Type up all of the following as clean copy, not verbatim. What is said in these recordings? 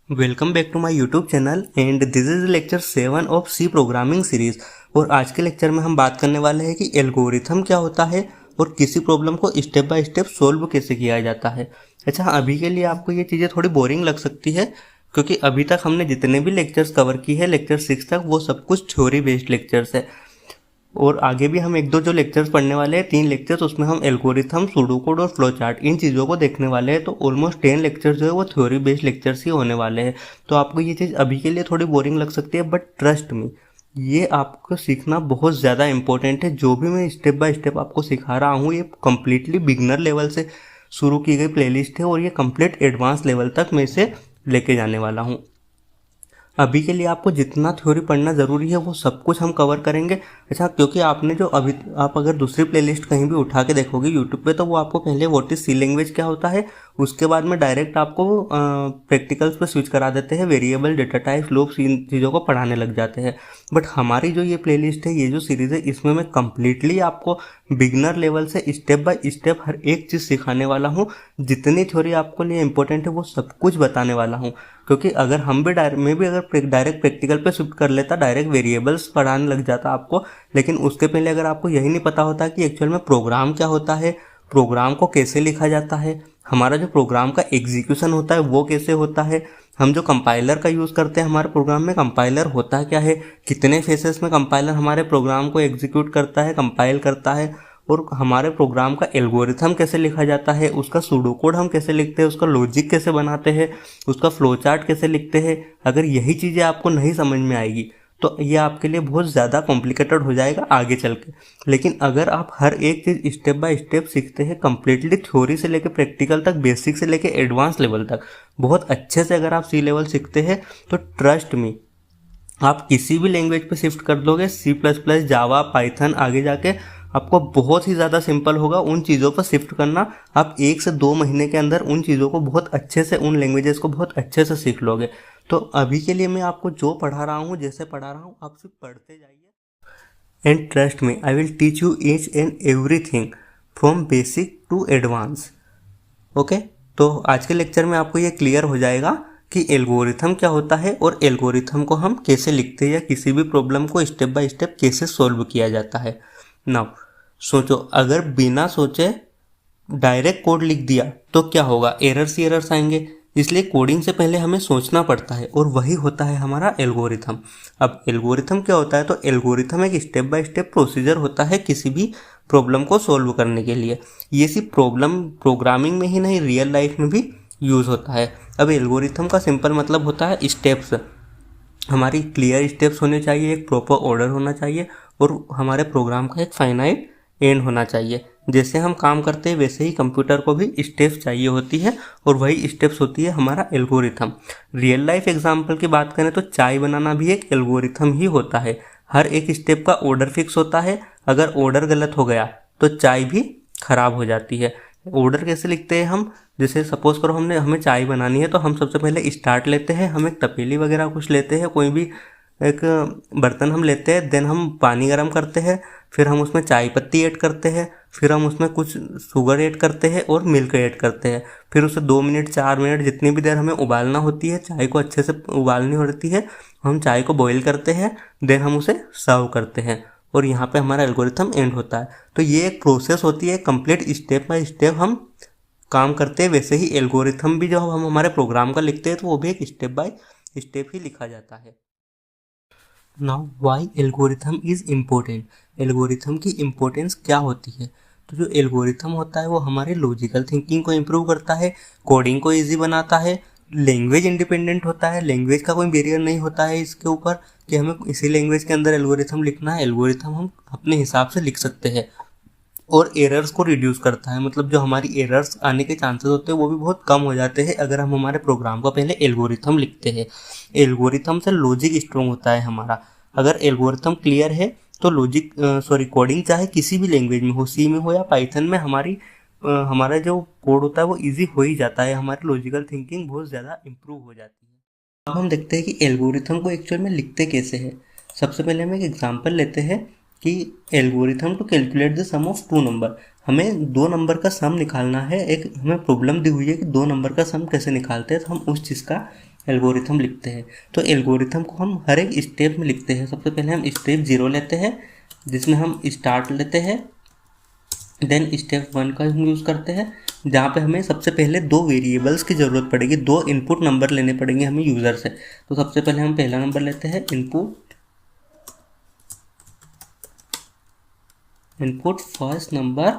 Welcome back to my YouTube channel and this is lecture 7 of C programming series. और आज के lecture में हम बात करने वाले हैं कि एल्गोरिथम क्या होता है और किसी प्रॉब्लम को स्टेप बाय स्टेप सोल्व कैसे किया जाता है। अच्छा, अभी के लिए आपको ये चीज़ें थोड़ी बोरिंग लग सकती है क्योंकि अभी तक हमने जितने भी लेक्चर्स कवर की है लेक्चर 6 तक वो सब कुछ थ्योरी बेस्ड लेक्चर्स है। और आगे भी हम एक दो जो लेक्चर्स पढ़ने वाले हैं 3 लेक्चर्स, उसमें हम एल्गोरिथम, सूडोकोड और फ्लो चार्ट इन चीज़ों को देखने वाले हैं। तो ऑलमोस्ट 10 लेक्चर्स जो है वो थ्योरी बेस्ड लेक्चर्स ही होने वाले हैं। तो आपको ये चीज़ अभी के लिए थोड़ी बोरिंग लग सकती है, बट ट्रस्ट मी, ये आपको सीखना बहुत ज़्यादा इंपॉर्टेंट है। जो भी मैं स्टेप बाय स्टेप आपको सिखा रहा हूँ ये कम्प्लीटली बिगनर लेवल से शुरू की गई प्लेलिस्ट है और ये कंप्लीट एडवांस लेवल तक मैं इसे लेके जाने वाला हूँ। अभी के लिए आपको जितना थ्योरी पढ़ना ज़रूरी है वो सब कुछ हम कवर करेंगे। अच्छा, क्योंकि आपने जो अभी आप अगर दूसरी प्लेलिस्ट कहीं भी उठा के देखोगे यूट्यूब पे तो वो आपको पहले व्हाट इज सी लैंग्वेज क्या होता है, उसके बाद में डायरेक्ट आपको प्रैक्टिकल्स पे स्विच करा देते हैं, वेरिएबल, डेटा टाइप्स, लूप्स, इन चीज़ों को पढ़ाने लग जाते हैं। बट हमारी जो ये प्लेलिस्ट है, ये जो सीरीज़ है, इसमें मैं कम्प्लीटली आपको बिगनर लेवल से स्टेप बाय स्टेप हर एक चीज़ सिखाने वाला हूँ। जितनी थ्योरी आपको लिए इंपॉर्टेंट है वो सब कुछ बताने वाला हूँ। क्योंकि अगर हम भी मैं भी अगर डायरेक्ट प्रैक्टिकल पे शिफ्ट कर लेता, डायरेक्ट वेरिएबल्स पढ़ाने लग जाता आपको, लेकिन उसके पहले अगर आपको यही नहीं पता होता कि एक्चुअल में प्रोग्राम क्या होता है, प्रोग्राम को कैसे लिखा जाता है, हमारा जो प्रोग्राम का एग्जीक्यूशन होता है वो कैसे होता है, हम जो कंपाइलर का यूज़ करते हैं हमारे प्रोग्राम में, कंपाइलर होता क्या है, कितने फेसेस में कंपाइलर हमारे प्रोग्राम को एग्जीक्यूट करता है, कंपाइल करता है, और हमारे प्रोग्राम का एल्गोरिथम कैसे लिखा जाता है, उसका सूडोकोड हम कैसे लिखते हैं, उसका लॉजिक कैसे बनाते हैं, उसका फ्लो चार्ट कैसे लिखते हैं। अगर यही चीज़ें आपको नहीं समझ में आएगी तो ये आपके लिए बहुत ज़्यादा कॉम्प्लिकेटेड हो जाएगा आगे चल के। लेकिन अगर आप हर एक चीज़ स्टेप बाय स्टेप सीखते हैं, कंप्लीटली थ्योरी से लेकर प्रैक्टिकल तक, बेसिक से लेकर एडवांस लेवल तक बहुत अच्छे से अगर आप सी लेवल सीखते हैं तो ट्रस्ट मी, आप किसी भी लैंग्वेज पे शिफ्ट कर दोगे, C++, जावा, पाइथन, आगे जाके आपको बहुत ही ज़्यादा सिंपल होगा उन चीज़ों पर शिफ्ट करना। आप 1 से 2 महीने के अंदर उन चीज़ों को बहुत अच्छे से, उन लैंग्वेजेस को बहुत अच्छे से सीख लोगे। तो अभी के लिए मैं आपको जो पढ़ा रहा हूँ, जैसे पढ़ा रहा हूँ, आप सिर्फ पढ़ते जाइए। And trust me, I will teach you each and everything from basic to advance. Okay, तो आज के लेक्चर में आपको ये क्लियर हो जाएगा कि एल्गोरिथम क्या होता है और एल्गोरिथम को हम कैसे लिखते हैं या किसी भी प्रॉब्लम को स्टेप बाय स्टेप कैसे सॉल्व किया जाता है। नाउ सोचो, अगर बिना सोचे डायरेक्ट कोड लिख दिया तो क्या होगा, एरर्स ही एरर्स आएंगे। इसलिए कोडिंग से पहले हमें सोचना पड़ता है और वही होता है हमारा एल्गोरिथम। अब एल्गोरिथम क्या होता है, तो एल्गोरिथम एक स्टेप बाय स्टेप प्रोसीजर होता है किसी भी प्रॉब्लम को सॉल्व करने के लिए। ये सिर्फ प्रोग्रामिंग में ही नहीं, रियल लाइफ में भी यूज़ होता है। अब एल्गोरिथम का सिंपल मतलब होता है स्टेप्स। हमारी क्लियर स्टेप्स होने चाहिए, एक प्रॉपर ऑर्डर होना चाहिए और हमारे प्रोग्राम का एक फाइनाइट एंड होना चाहिए। जैसे हम काम करते हैं वैसे ही कंप्यूटर को भी स्टेप्स चाहिए होती है और वही स्टेप्स होती है हमारा एल्गोरिथम। रियल लाइफ एग्जांपल की बात करें तो चाय बनाना भी एक एल्गोरिथम ही होता है। हर एक स्टेप का ऑर्डर फिक्स होता है, अगर ऑर्डर गलत हो गया तो चाय भी खराब हो जाती है। ऑर्डर कैसे लिखते हैं हम, जैसे सपोज करो हमें चाय बनानी है तो हम सबसे पहले स्टार्ट लेते हैं, हम एक तपेली वगैरह कुछ लेते हैं, कोई भी एक बर्तन हम लेते हैं, देन हम पानी गर्म करते हैं, फिर हम उसमें चाय पत्ती ऐड करते हैं, फिर हम उसमें कुछ शुगर ऐड करते हैं और मिल्क ऐड करते हैं, फिर उसे 2 मिनट 4 मिनट जितनी भी देर हमें उबालना होती है, चाय को अच्छे से उबालनी होती है, हम चाय को बॉईल करते हैं, देन हम उसे सर्व करते हैं और यहाँ पे हमारा एल्गोरिथम एंड होता है। तो ये एक प्रोसेस होती है, कंप्लीट स्टेप बाय स्टेप हम काम करते हैं। वैसे ही एल्गोरिथम भी जब हम हमारे प्रोग्राम का लिखते हैं तो वो भी एक स्टेप बाय स्टेप ही लिखा जाता है। Now why algorithm is important, algorithm की इम्पोर्टेंस क्या होती है। तो जो एल्गोरिथम होता है वो हमारे लॉजिकल थिंकिंग को इम्प्रूव करता है, कोडिंग को इजी बनाता है, लैंग्वेज इंडिपेंडेंट होता है, लैंग्वेज का कोई बैरियर नहीं होता है इसके ऊपर कि हमें इसी लैंग्वेज के अंदर एल्गोरिथम लिखना है। एल्गोरिथम हम अपने हिसाब से लिख सकते हैं और एरर्स को रिड्यूस करता है, मतलब जो हमारी एरर्स आने के चांसेस होते हैं वो भी बहुत कम हो जाते हैं अगर हम हमारे प्रोग्राम का पहले एल्गोरिथम लिखते हैं। एल्गोरिथम से लॉजिक स्ट्रॉन्ग होता है हमारा। अगर एल्गोरिथम क्लियर है तो कोडिंग चाहे किसी भी लैंग्वेज में हो, सी में हो या पाइथन में, हमारा जो कोड होता है वो ईजी हो ही जाता है, हमारी लॉजिकल थिंकिंग बहुत ज़्यादा इम्प्रूव हो जाती है। अब हम देखते हैं कि एल्गोरिथम को एक्चुअल में लिखते कैसे हैं। सबसे पहले हम एक एग्जांपल लेते हैं कि algorithm to calculate the sum of 2 number, हमें 2 नंबर का सम निकालना है। एक हमें प्रॉब्लम दी हुई है कि 2 नंबर का सम कैसे निकालते हैं, तो हम उस चीज़ का एल्गोरिथम लिखते हैं। तो एल्गोरिथम को हम हर एक स्टेप में लिखते हैं। सबसे पहले हम स्टेप 0 लेते हैं जिसमें हम स्टार्ट लेते हैं, देन स्टेप 1 का हम यूज़ करते हैं जहाँ पे हमें सबसे पहले 2 वेरिएबल्स की ज़रूरत पड़ेगी, 2 इनपुट नंबर लेने पड़ेंगे हमें यूज़र से। तो सबसे पहले हम पहला नंबर लेते हैं input first number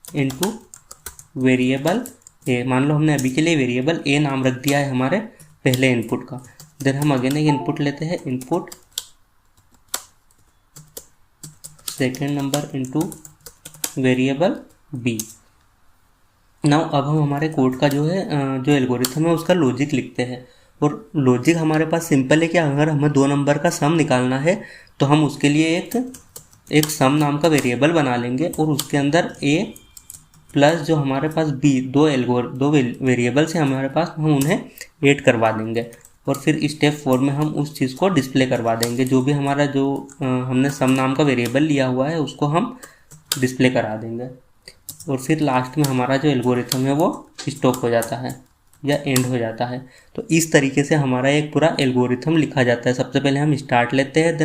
into variable A. मान लो हमने अभी के लिए वेरिएबल ए नाम रख दिया है हमारे पहले इनपुट का। देन हम अगेन एक इनपुट लेते हैं, input second number into variable B. Now अब हम हमारे कोड का जो एल्गोरिथम है उसका लॉजिक लिखते हैं। और लॉजिक हमारे पास सिंपल है कि अगर हमें 2 नंबर का सम निकालना है तो हम उसके लिए एक सम नाम का वेरिएबल बना लेंगे और उसके अंदर ए प्लस जो हमारे पास बी, दो वेरिएबल्स हैं हमारे पास, हम उन्हें ऐड करवा देंगे। और फिर स्टेप 4 में हम उस चीज़ को डिस्प्ले करवा देंगे। जो भी हमारा हमने सम नाम का वेरिएबल लिया हुआ है उसको हम डिस्प्ले करा देंगे। और फिर लास्ट में हमारा जो एल्गोरिथम है वो स्टॉप हो जाता है या एंड हो जाता है। तो इस तरीके से हमारा एक पूरा एल्गोरिथम लिखा जाता है। सबसे पहले हम स्टार्ट लेते हैं,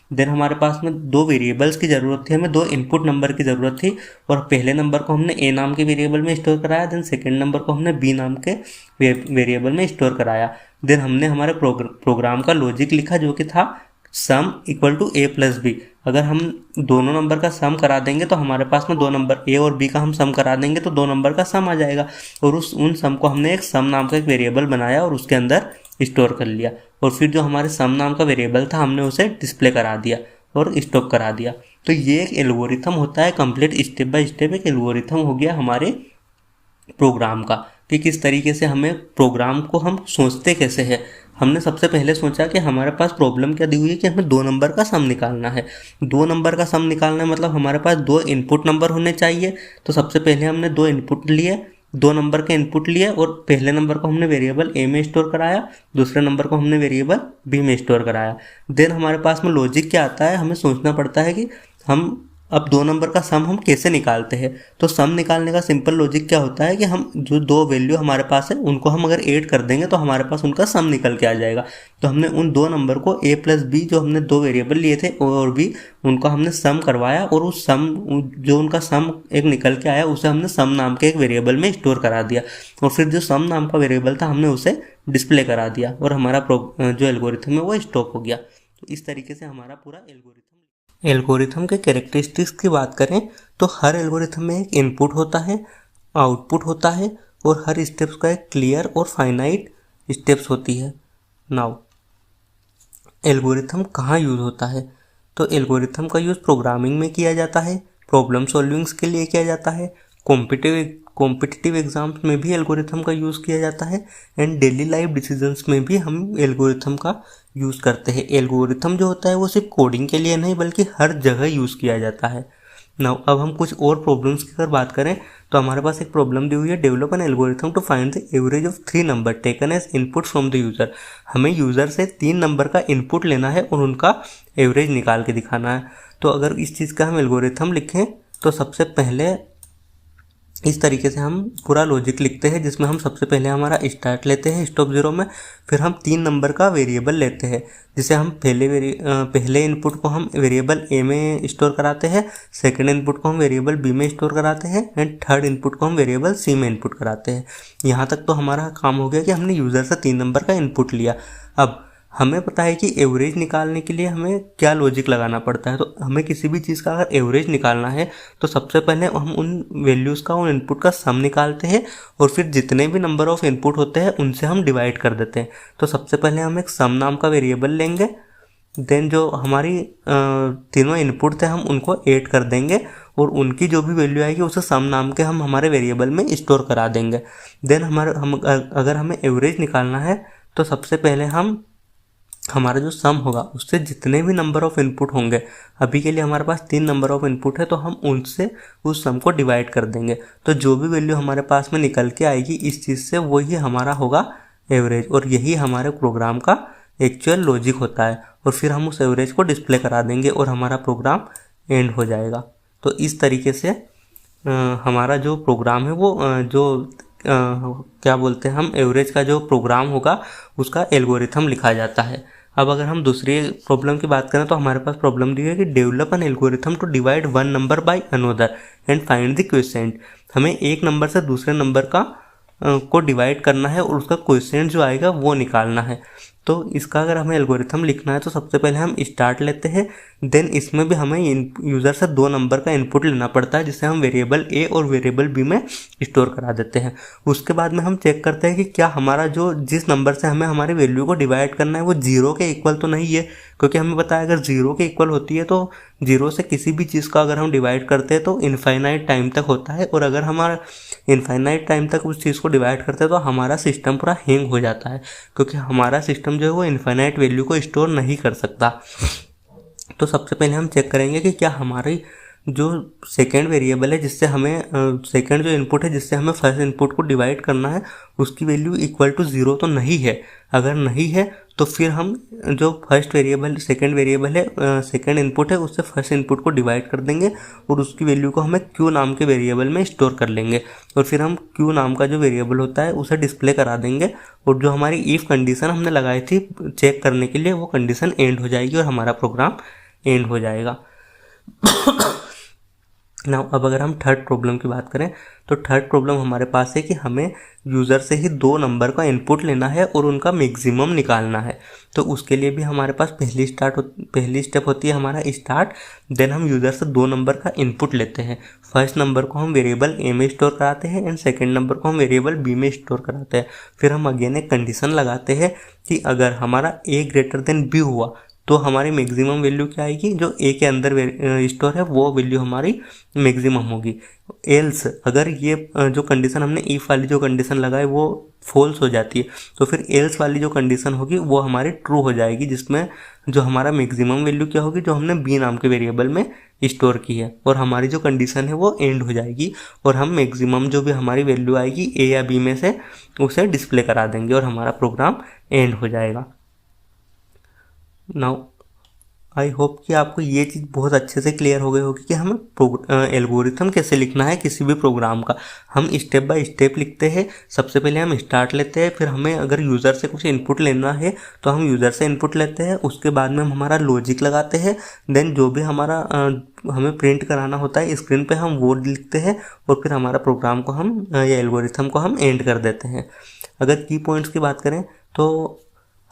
देन हमारे पास में 2 वेरिएबल्स की ज़रूरत थी, हमें 2 इनपुट नंबर की ज़रूरत थी। और पहले नंबर को हमने ए नाम के वेरिएबल में स्टोर कराया, देन सेकेंड नंबर को हमने बी नाम के वेरिएबल में स्टोर कराया। देन हमने हमारे प्रोग्राम का लॉजिक लिखा जो कि था sum equal to A plus B. अगर हम दोनों नंबर का सम करा देंगे तो हमारे पास में 2 नंबर ए और बी का हम सम करा देंगे तो 2 नंबर का सम आ जाएगा। और उन सम को हमने एक सम नाम का एक वेरिएबल बनाया और उसके अंदर स्टोर कर लिया। और फिर जो हमारे सम नाम का वेरिएबल था हमने उसे डिस्प्ले करा दिया और स्टॉप करा दिया। तो ये एक एल्गोरिथम होता है, कंप्लीट स्टेप बाय स्टेप एक एल्गोरिथम हो गया हमारे प्रोग्राम का कि किस तरीके से हमें प्रोग्राम को हम सोचते कैसे हैं। हमने सबसे पहले सोचा कि हमारे पास प्रॉब्लम क्या दी हुई है कि हमें 2 नंबर का सम निकालना है। 2 नंबर का सम निकालना है मतलब हमारे पास 2 इनपुट नंबर होने चाहिए। तो सबसे पहले हमने 2 इनपुट लिए, 2 नंबर के इनपुट लिए और पहले नंबर को हमने वेरिएबल ए में स्टोर कराया, दूसरे नंबर को हमने वेरिएबल बी में स्टोर कराया। देन हमारे पास में लॉजिक क्या आता है, हमें सोचना पड़ता है कि हम अब 2 नंबर का सम हम कैसे निकालते हैं। तो सम निकालने का सिंपल लॉजिक क्या होता है कि हम जो 2 वैल्यू हमारे पास है उनको हम अगर ऐड कर देंगे तो हमारे पास उनका सम निकल के आ जाएगा। तो हमने उन 2 नंबर को ए प्लस बी, जो हमने 2 वेरिएबल लिए थे और भी, उनको हमने सम करवाया और उस सम जो उनका सम एक निकल के आया उसे हमने सम नाम के एक वेरिएबल में स्टोर करा दिया। और फिर जो सम नाम का वेरिएबल था हमने उसे डिस्प्ले करा दिया और हमारा जो एल्गोरिथम है वो स्टॉप हो गया। तो इस तरीके से हमारा पूरा एल्गोरिथम के कैरेक्टरिस्टिक्स की बात करें तो हर एल्गोरिथम में एक इनपुट होता है, आउटपुट होता है और हर स्टेप्स का एक क्लियर और फाइनाइट स्टेप्स होती है। नाउ एल्गोरिथम कहाँ यूज़ होता है, तो एल्गोरिथम का यूज़ प्रोग्रामिंग में किया जाता है, प्रॉब्लम सॉल्विंग्स के लिए किया जाता है, कॉम्पिटिटिव एग्जाम्स में भी एल्गोरिथम का यूज़ किया जाता है एंड डेली लाइफ डिसीजंस में भी हम एल्गोरिथम का यूज़ करते हैं। एल्गोरिथम जो होता है वो सिर्फ कोडिंग के लिए नहीं बल्कि हर जगह यूज़ किया जाता है। नाउ अब हम कुछ और प्रॉब्लम्स की अगर बात करें तो हमारे पास एक प्रॉब्लम दी हुई है, develop an algorithm to find the average of 3 number taken as input from the user. हमें यूज़र से 3 नंबर का इनपुट लेना है और उनका एवरेज निकाल के दिखाना है। तो अगर इस चीज़ का हम एल्गोरिथम लिखें तो सबसे पहले इस तरीके से हम पूरा लॉजिक लिखते हैं जिसमें हम सबसे पहले हमारा स्टार्ट लेते हैं स्टॉप 0 में, फिर हम 3 नंबर का वेरिएबल लेते हैं जिसे हम पहले इनपुट को हम वेरिएबल ए में स्टोर कराते हैं, सेकंड इनपुट को हम वेरिएबल बी में स्टोर कराते हैं एंड थर्ड इनपुट को हम वेरिएबल सी में इनपुट कराते हैं। यहाँ तक तो हमारा काम हो गया कि हमने यूज़र से 3 नंबर का इनपुट लिया। अब हमें पता है कि एवरेज निकालने के लिए हमें क्या लॉजिक लगाना पड़ता है। तो हमें किसी भी चीज़ का अगर एवरेज निकालना है तो सबसे पहले हम उन वैल्यूज़ का, उन इनपुट का सम निकालते हैं और फिर जितने भी नंबर ऑफ इनपुट होते हैं उनसे हम डिवाइड कर देते हैं। तो सबसे पहले हम एक सम नाम का वेरिएबल लेंगे, देन जो हमारी तीनों इनपुट थे हम उनको ऐड कर देंगे और उनकी जो भी वैल्यू आएगी उसे सम नाम के हम हमारे वेरिएबल में स्टोर करा देंगे। देन अगर हमें एवरेज निकालना है तो सबसे पहले हमारा जो सम होगा उससे जितने भी नंबर ऑफ इनपुट होंगे, अभी के लिए हमारे पास 3 नंबर ऑफ इनपुट है तो हम उनसे उस सम को डिवाइड कर देंगे। तो जो भी वैल्यू हमारे पास में निकल के आएगी इस चीज़ से वही हमारा होगा एवरेज और यही हमारे प्रोग्राम का एक्चुअल लॉजिक होता है। और फिर हम उस एवरेज को डिस्प्ले करा देंगे और हमारा प्रोग्राम एंड हो जाएगा। तो इस तरीके से हमारा जो प्रोग्राम है वो जो क्या बोलते हैं हम एवरेज का जो प्रोग्राम होगा उसका एल्गोरिथम लिखा जाता है। अब अगर हम दूसरी प्रॉब्लम की बात करें तो हमारे पास प्रॉब्लम दी है कि develop an algorithm to divide one number by another and find the quotient. हमें एक नंबर से दूसरे नंबर का को डिवाइड करना है और उसका क्वोशिएंट जो आएगा वो निकालना है। तो इसका अगर हमें एल्गोरिथम लिखना है तो सबसे पहले हम स्टार्ट लेते हैं, देन इसमें भी हमें यूज़र से दो नंबर का इनपुट लेना पड़ता है जिसे हम वेरिएबल ए और वेरिएबल बी में स्टोर करा देते हैं। उसके बाद में हम चेक करते हैं कि क्या हमारा जो जिस नंबर से हमें हमारी वैल्यू को डिवाइड करना है वो जीरो के इक्वल तो नहीं है, क्योंकि हमें पता है अगर जीरो के इक्वल होती है तो जीरो से किसी भी चीज़ का अगर हम डिवाइड करते हैं तो इनफाइनाइट टाइम तक होता है, और अगर हमारा इनफाइनाइट टाइम तक उस चीज़ को डिवाइड करते हैं तो हमारा सिस्टम पूरा हैंग हो जाता है, क्योंकि हमारा सिस्टम जो है वो इनफाइनाइट वैल्यू को स्टोर नहीं कर सकता। तो सबसे पहले हम चेक करेंगे कि क्या हमारी जो सेकेंड वेरिएबल है जिससे हमें सेकेंड जो इनपुट है जिससे हमें फर्स्ट इनपुट को डिवाइड करना है उसकी वैल्यू इक्वल टू ज़ीरो तो नहीं है। अगर नहीं है तो फिर हम जो फर्स्ट वेरिएबल सेकेंड वेरिएबल है सेकेंड इनपुट है उससे फर्स्ट इनपुट को डिवाइड कर देंगे और उसकी वैल्यू को हमें क्यू नाम के वेरिएबल में स्टोर कर लेंगे, और फिर हम क्यू नाम का जो वेरिएबल होता है उसे डिस्प्ले करा देंगे, और जो हमारी इफ़ कंडीशन हमने लगाई थी चेक करने के लिए वो कंडीशन एंड हो जाएगी और हमारा प्रोग्राम एंड हो जाएगा। ना अब अगर हम थर्ड प्रॉब्लम की बात करें तो थर्ड प्रॉब्लम हमारे पास है कि हमें यूज़र से ही दो नंबर का इनपुट लेना है और उनका मैक्सिमम निकालना है। तो उसके लिए भी हमारे पास पहली स्टेप होती है हमारा स्टार्ट, देन हम यूज़र से दो नंबर का इनपुट लेते हैं। फर्स्ट नंबर को हम वेरिएबल ए में स्टोर कराते हैं एंड सेकेंड नंबर को हम वेरिएबल बी में स्टोर कराते हैं। फिर हम अगेन एक कंडीशन लगाते हैं कि अगर हमारा ए ग्रेटर देन बी हुआ तो हमारी मैक्सिमम वैल्यू क्या आएगी, जो ए के अंदर स्टोर है वो वैल्यू हमारी मैक्सिमम होगी। एल्स अगर ये जो कंडीशन हमने इफ वाली जो कंडीशन लगाई वो फॉल्स हो जाती है तो फिर एल्स वाली जो कंडीशन होगी वो हमारी ट्रू हो जाएगी, जिसमें जो हमारा मैक्सिमम वैल्यू क्या होगी जो हमने बी नाम के वेरिएबल में स्टोर की है, और हमारी जो कंडीशन है वो एंड हो जाएगी और हम मैक्सिमम जो भी हमारी वैल्यू आएगी ए या बी में से उसे डिस्प्ले करा देंगे और हमारा प्रोग्राम एंड हो जाएगा। नाउ आई होप कि आपको ये चीज़ बहुत अच्छे से क्लियर हो गई होगी कि हमें एल्गोरिथम कैसे लिखना है किसी भी प्रोग्राम का। हम स्टेप बाय स्टेप लिखते हैं। सबसे पहले हम स्टार्ट लेते हैं, फिर हमें अगर यूज़र से कुछ इनपुट लेना है तो हम यूज़र से इनपुट लेते हैं, उसके बाद में हम हमारा लॉजिक लगाते हैं, देन जो भी हमारा हमें प्रिंट कराना होता है स्क्रीन पे हम वो लिखते हैं और फिर हमारा प्रोग्राम को हम या एल्गोरिथम को हम एंड कर देते हैं। अगर की पॉइंट्स की बात करें तो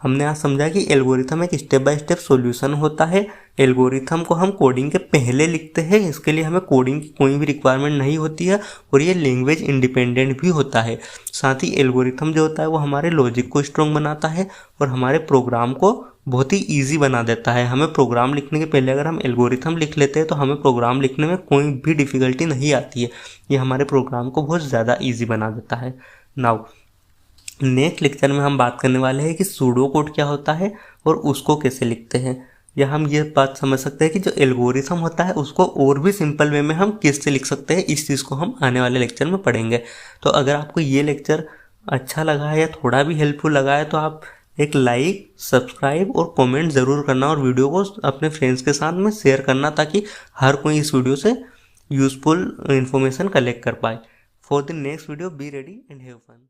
हमने आज समझा कि एल्गोरिथम एक स्टेप बाय स्टेप सॉल्यूशन होता है। एल्गोरिथम को हम कोडिंग के पहले लिखते हैं, इसके लिए हमें कोडिंग की कोई भी रिक्वायरमेंट नहीं होती है और ये लैंग्वेज इंडिपेंडेंट भी होता है। साथ ही एल्गोरिथम जो होता है वो हमारे लॉजिक को स्ट्रॉन्ग बनाता है और हमारे प्रोग्राम को बहुत ही ईजी बना देता है। हमें प्रोग्राम लिखने के पहले अगर हम एल्गोरिथम लिख लेते हैं तो हमें प्रोग्राम लिखने में कोई भी डिफ़िकल्टी नहीं आती है। ये हमारे प्रोग्राम को बहुत ज़्यादा ईजी बना देता है। नाउ नेक्स्ट लेक्चर में हम बात करने वाले हैं कि सूडो कोड क्या होता है और उसको कैसे लिखते हैं, या हम ये बात समझ सकते हैं कि जो एल्गोरिथम होता है उसको और भी सिंपल वे में हम किससे लिख सकते हैं। इस चीज़ को हम आने वाले लेक्चर में पढ़ेंगे। तो अगर आपको ये लेक्चर अच्छा लगा है या थोड़ा भी हेल्पफुल लगा है तो आप एक लाइक, सब्सक्राइब और कमेंट ज़रूर करना और वीडियो को अपने फ्रेंड्स के साथ में शेयर करना ताकि हर कोई इस वीडियो से यूज़फुल इन्फॉर्मेशन कलेक्ट कर पाए। For the next video be ready and have fun.